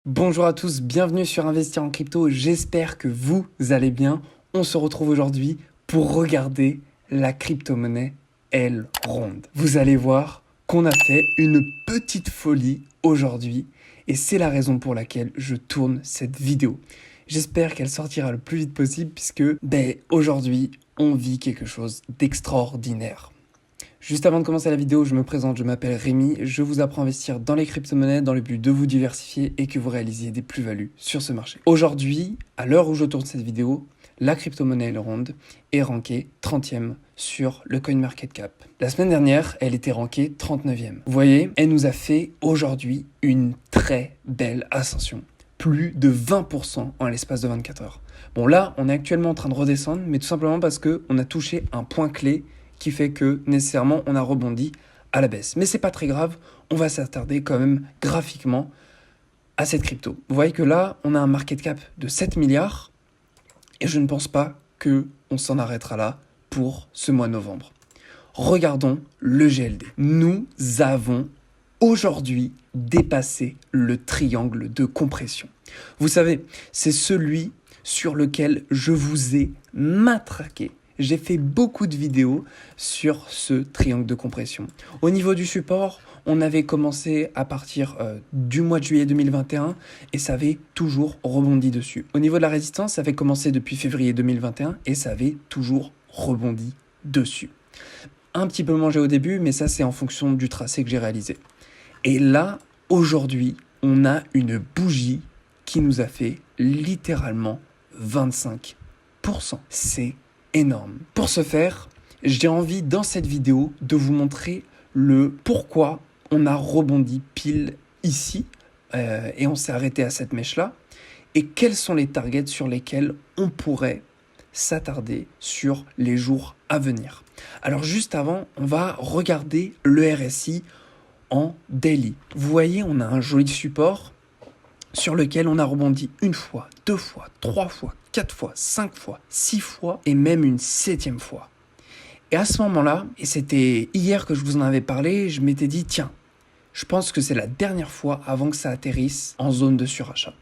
Bonjour à tous, bienvenue sur Investir en crypto, j'espère que vous allez bien. On se retrouve aujourd'hui pour regarder la crypto-monnaie Elrond. Vous allez voir qu'on a fait une petite folie aujourd'hui et c'est la raison pour laquelle je tourne cette vidéo. J'espère qu'elle sortira le plus vite possible puisque aujourd'hui on vit quelque chose d'extraordinaire. Juste avant de commencer la vidéo, je me présente, je m'appelle Rémi, je vous apprends à investir dans les crypto-monnaies dans le but de vous diversifier et que vous réalisiez des plus-values sur ce marché. Aujourd'hui, à l'heure où je tourne cette vidéo, la crypto-monnaie Elrond est rankée 30e sur le CoinMarketCap. La semaine dernière, elle était rankée 39e. Vous voyez, elle nous a fait aujourd'hui une très belle ascension. Plus de 20% en l'espace de 24 heures. Bon là, on est actuellement en train de redescendre, mais tout simplement parce qu'on a touché un point clé qui fait que nécessairement on a rebondi à la baisse. Mais c'est pas très grave, on va s'attarder quand même graphiquement à cette crypto. Vous voyez que là, on a un market cap de 7 milliards et je ne pense pas qu'on s'en arrêtera là pour ce mois de novembre. Regardons le GLD. Nous avons aujourd'hui dépassé le triangle de compression. Vous savez, c'est celui sur lequel je vous ai matraqué. J'ai fait beaucoup de vidéos sur ce triangle de compression. Au niveau du support, on avait commencé à partir du mois de juillet 2021 et ça avait toujours rebondi dessus. Au niveau de la résistance, ça avait commencé depuis février 2021 et ça avait toujours rebondi dessus. Un petit peu mangé au début, mais ça c'est en fonction du tracé que j'ai réalisé. Et là, aujourd'hui, on a une bougie qui nous a fait littéralement 25%. C'est énorme. Pour ce faire, j'ai envie dans cette vidéo de vous montrer le pourquoi on a rebondi pile ici et on s'est arrêté à cette mèche-là et quels sont les targets sur lesquels on pourrait s'attarder sur les jours à venir. Alors juste avant, on va regarder le RSI en daily. Vous voyez, on a un joli support sur lequel on a rebondi une fois, deux fois, trois fois, 4 fois, 5 fois, 6 fois et même une 7e fois. Et à ce moment-là, et c'était hier que je vous en avais parlé, je m'étais dit tiens, je pense que c'est la dernière fois avant que ça atterrisse en zone de surachat.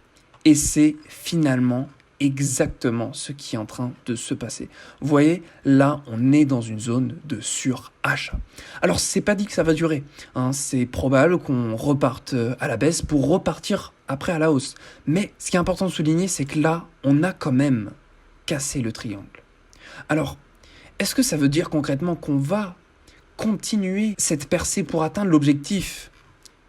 Et c'est finalement exactement ce qui est en train de se passer. Vous voyez, là, on est dans une zone de surachat. Alors, c'est pas dit que ça va durer. C'est probable qu'on reparte à la baisse pour repartir après à la hausse. Mais ce qui est important de souligner, c'est que là, on a quand même cassé le triangle. Alors, est-ce que ça veut dire concrètement qu'on va continuer cette percée pour atteindre l'objectif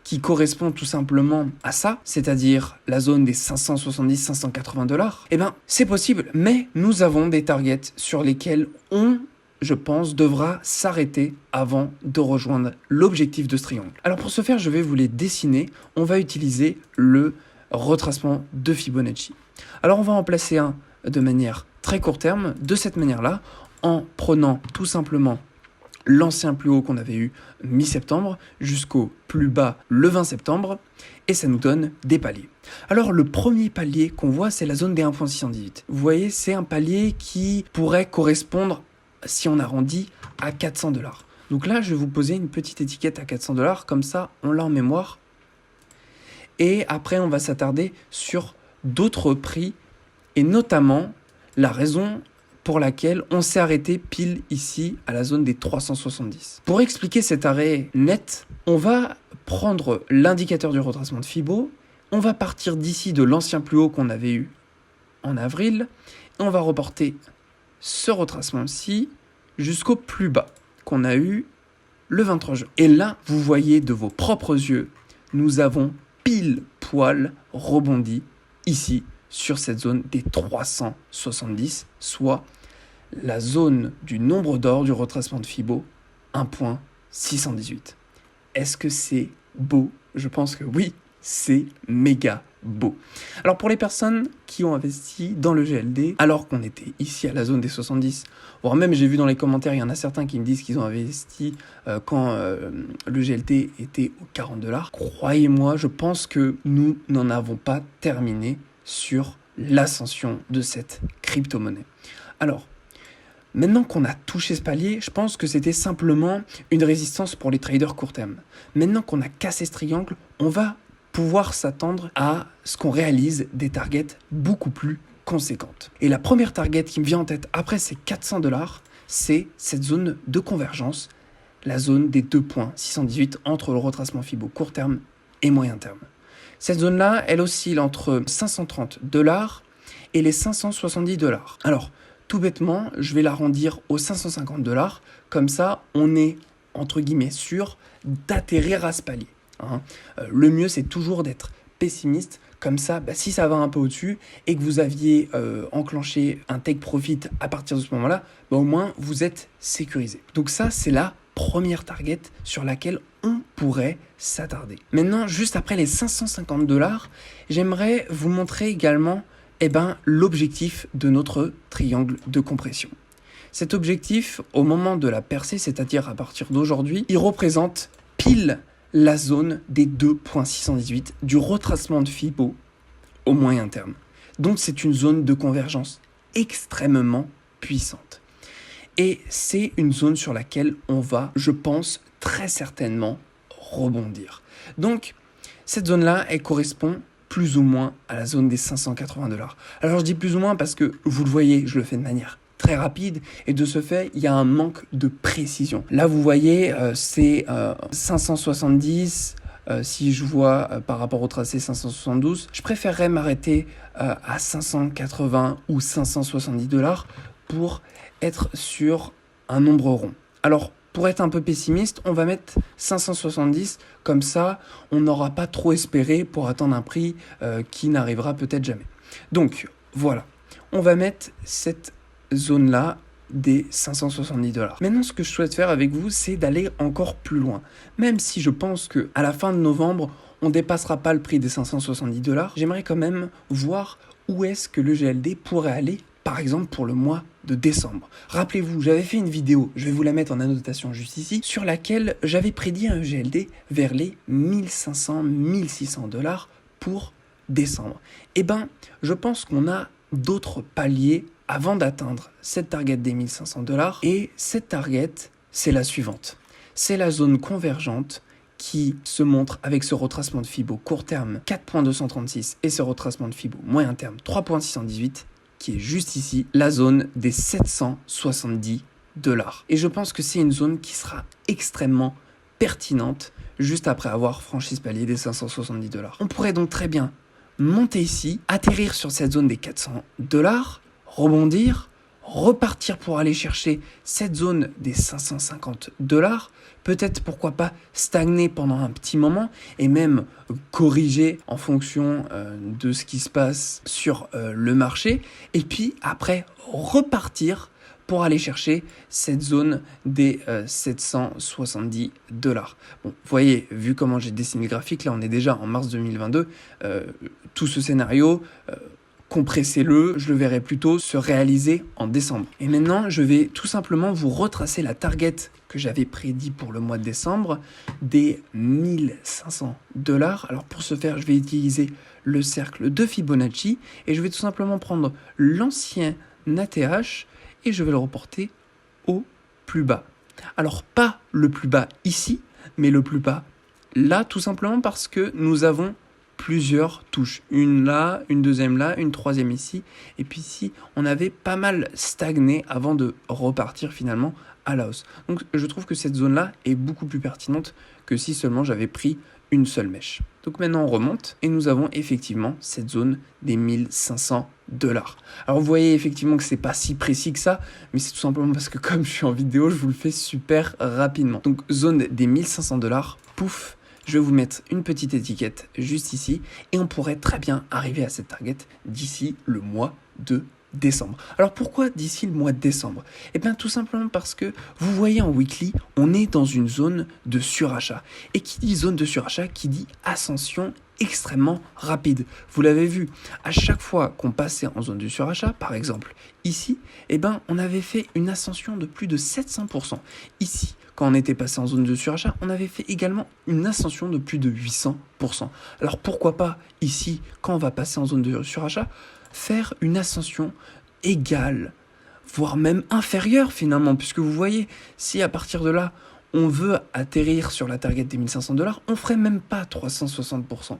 qui correspond tout simplement à ça, c'est-à-dire la zone des 570-580 $? Eh bien, c'est possible, mais nous avons des targets sur lesquels on, je pense, devra s'arrêter avant de rejoindre l'objectif de ce triangle. Alors pour ce faire, je vais vous les dessiner. On va utiliser le retracement de Fibonacci. Alors on va en placer un de manière très court terme, de cette manière-là, en prenant tout simplement l'ancien plus haut qu'on avait eu mi-septembre jusqu'au plus bas le 20 septembre et ça nous donne des paliers. Alors le premier palier qu'on voit, c'est la zone des 1.618. Vous voyez, c'est un palier qui pourrait correspondre, si on arrondit, à 400 $. Donc là, je vais vous poser une petite étiquette à 400 $, comme ça on l'a en mémoire. Et après, on va s'attarder sur d'autres prix et notamment la raison pour laquelle on s'est arrêté pile ici à la zone des 370. Pour expliquer cet arrêt net, on va prendre l'indicateur du retracement de Fibo, on va partir d'ici de l'ancien plus haut qu'on avait eu en avril, et on va reporter ce retracement-ci jusqu'au plus bas qu'on a eu le 23 juin. Et là, vous voyez de vos propres yeux, nous avons pile poil rebondi ici sur cette zone des 370, soit la zone du nombre d'or du retracement de Fibo, 1.618. Est-ce que c'est beau? Je pense que oui, c'est méga beau. Alors pour les personnes qui ont investi dans le GLD, alors qu'on était ici à la zone des 70, voire même j'ai vu dans les commentaires, il y en a certains qui me disent qu'ils ont investi quand le GLD était aux 40 $. Croyez-moi, je pense que nous n'en avons pas terminé sur l'ascension de cette crypto-monnaie. Alors, maintenant qu'on a touché ce palier, je pense que c'était simplement une résistance pour les traders court terme. Maintenant qu'on a cassé ce triangle, on va pouvoir s'attendre à ce qu'on réalise des targets beaucoup plus conséquentes. Et la première target qui me vient en tête après ces 400 $, c'est cette zone de convergence, la zone des 2,618 entre le retracement Fibo court terme et moyen terme. Cette zone-là, elle oscille entre 530 $ et les 570 $. Alors, tout bêtement, je vais l'arrondir aux 550 $, comme ça, on est, entre guillemets, sûr d'atterrir à ce palier. Le mieux, c'est toujours d'être pessimiste, comme ça, si ça va un peu au-dessus et que vous aviez enclenché un take profit à partir de ce moment-là, au moins, vous êtes sécurisé. Donc ça, c'est la première target sur laquelle on pourrait s'attarder. Maintenant, juste après les 550 $, j'aimerais vous montrer également l'objectif de notre triangle de compression. Cet objectif, au moment de la percée, c'est-à-dire à partir d'aujourd'hui, il représente pile la zone des 2,618 du retracement de Fibo au moyen terme. Donc c'est une zone de convergence extrêmement puissante. Et c'est une zone sur laquelle on va, je pense, très certainement rebondir. Donc cette zone-là, elle correspond plus ou moins à la zone des 580 $. Alors je dis plus ou moins parce que, vous le voyez, je le fais de manière très rapide et de ce fait, il y a un manque de précision. Là, vous voyez, c'est 570, si je vois par rapport au tracé 572. Je préférerais m'arrêter à 580 ou 570 $ pour être sur un nombre rond. Alors, pour être un peu pessimiste, on va mettre 570, comme ça, on n'aura pas trop espéré pour attendre un prix qui n'arrivera peut-être jamais. Donc, voilà, on va mettre cette zone-là des 570 $. Maintenant, ce que je souhaite faire avec vous, c'est d'aller encore plus loin. Même si je pense qu'à la fin de novembre, on ne dépassera pas le prix des 570 $, j'aimerais quand même voir où est-ce que le GLD pourrait aller, par exemple pour le mois de décembre. Rappelez-vous, j'avais fait une vidéo, je vais vous la mettre en annotation juste ici, sur laquelle j'avais prédit un GLD vers les 1500-1600 $ pour décembre. Je pense qu'on a d'autres paliers avant d'atteindre cette target des 1500 $. Et cette target, c'est la suivante. C'est la zone convergente qui se montre avec ce retracement de Fibo court terme 4,236 et ce retracement de Fibo moyen terme 3,618 qui est juste ici, la zone des 770 $. Et je pense que c'est une zone qui sera extrêmement pertinente juste après avoir franchi ce palier des 570 $. On pourrait donc très bien monter ici, atterrir sur cette zone des 400 $, rebondir, repartir pour aller chercher cette zone des 550 $, peut-être pourquoi pas stagner pendant un petit moment et même corriger en fonction de ce qui se passe sur le marché et puis après repartir pour aller chercher cette zone des 770 $. Bon, vous voyez, vu comment j'ai dessiné le graphique, là on est déjà en mars 2022, tout ce scénario, compressez-le, je le verrai plutôt se réaliser en décembre. Et maintenant, je vais tout simplement vous retracer la target que j'avais prédit pour le mois de décembre des 1500 $. Alors pour ce faire, je vais utiliser le cercle de Fibonacci et je vais tout simplement prendre l'ancien ATH et je vais le reporter au plus bas. Alors pas le plus bas ici, mais le plus bas là, tout simplement parce que nous avons plusieurs touches. Une là, une deuxième là, une troisième ici. Et puis ici, on avait pas mal stagné avant de repartir finalement à la hausse. Donc je trouve que cette zone-là est beaucoup plus pertinente que si seulement j'avais pris une seule mèche. Donc maintenant on remonte et nous avons effectivement cette zone des 1500 $. Alors vous voyez effectivement que c'est pas si précis que ça, mais c'est tout simplement parce que comme je suis en vidéo, je vous le fais super rapidement. Donc zone des 1500 $, pouf, je vais vous mettre une petite étiquette juste ici et on pourrait très bien arriver à cette target d'ici le mois de décembre. Alors pourquoi d'ici le mois de décembre? Eh bien tout simplement parce que vous voyez en weekly, on est dans une zone de surachat. Et qui dit zone de surachat, qui dit ascension extrêmement rapide. Vous l'avez vu, à chaque fois qu'on passait en zone de surachat, par exemple ici, eh ben, on avait fait une ascension de plus de 700%. Ici, quand on était passé en zone de surachat, on avait fait également une ascension de plus de 800%. Alors pourquoi pas ici, quand on va passer en zone de surachat, faire une ascension égale, voire même inférieure finalement, puisque vous voyez, si à partir de là, on veut atterrir sur la target des 1500 $, on ferait même pas 360%.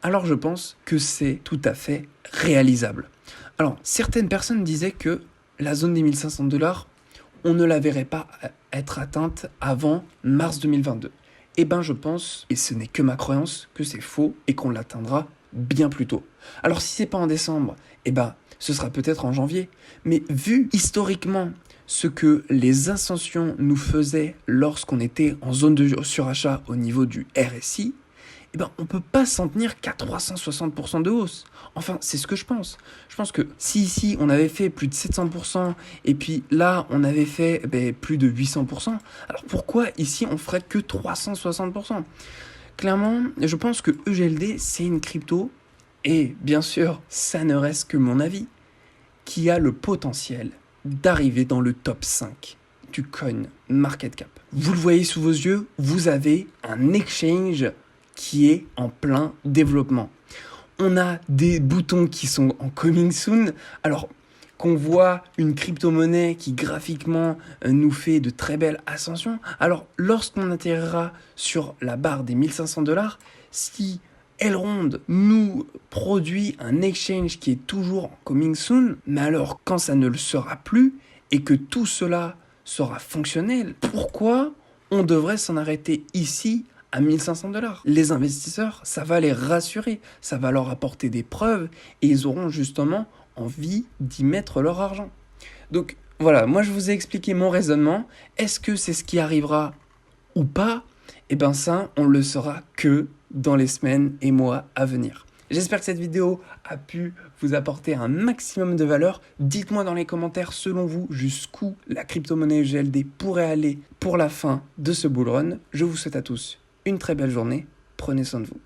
Alors je pense que c'est tout à fait réalisable. Alors, certaines personnes disaient que la zone des 1500$, on ne la verrait pas être atteinte avant mars 2022. Eh ben je pense, et ce n'est que ma croyance, que c'est faux et qu'on l'atteindra bien plus tôt. Alors si c'est pas en décembre, eh ben ce sera peut-être en janvier. Mais vu historiquement ce que les ascensions nous faisaient lorsqu'on était en zone de surachat au niveau du RSI, eh ben, on ne peut pas s'en tenir qu'à 360% de hausse. Enfin, c'est ce que je pense. Je pense que si ici, on avait fait plus de 700%, et puis là, on avait fait plus de 800%, alors pourquoi ici, on ferait que 360%? Clairement, je pense que EGLD, c'est une crypto, et bien sûr, ça ne reste que mon avis, qui a le potentiel d'arriver dans le top 5 du coin market cap. Vous le voyez sous vos yeux, vous avez un exchange qui est en plein développement. On a des boutons qui sont en coming soon. Alors qu'on voit une crypto-monnaie qui graphiquement nous fait de très belles ascensions. Alors lorsqu'on atterrira sur la barre des 1500$, si Elrond nous produit un exchange qui est toujours en coming soon, mais alors quand ça ne le sera plus et que tout cela sera fonctionnel, pourquoi on devrait s'en arrêter ici à 1500$? Les investisseurs, ça va les rassurer, ça va leur apporter des preuves et ils auront justement envie d'y mettre leur argent. Donc voilà, moi je vous ai expliqué mon raisonnement. Est-ce que c'est ce qui arrivera ou pas? Eh bien ça, on le saura que dans les semaines et mois à venir. J'espère que cette vidéo a pu vous apporter un maximum de valeur. Dites-moi dans les commentaires, selon vous, jusqu'où la crypto-monnaie EGLD pourrait aller pour la fin de ce bull run. Je vous souhaite à tous une très belle journée. Prenez soin de vous.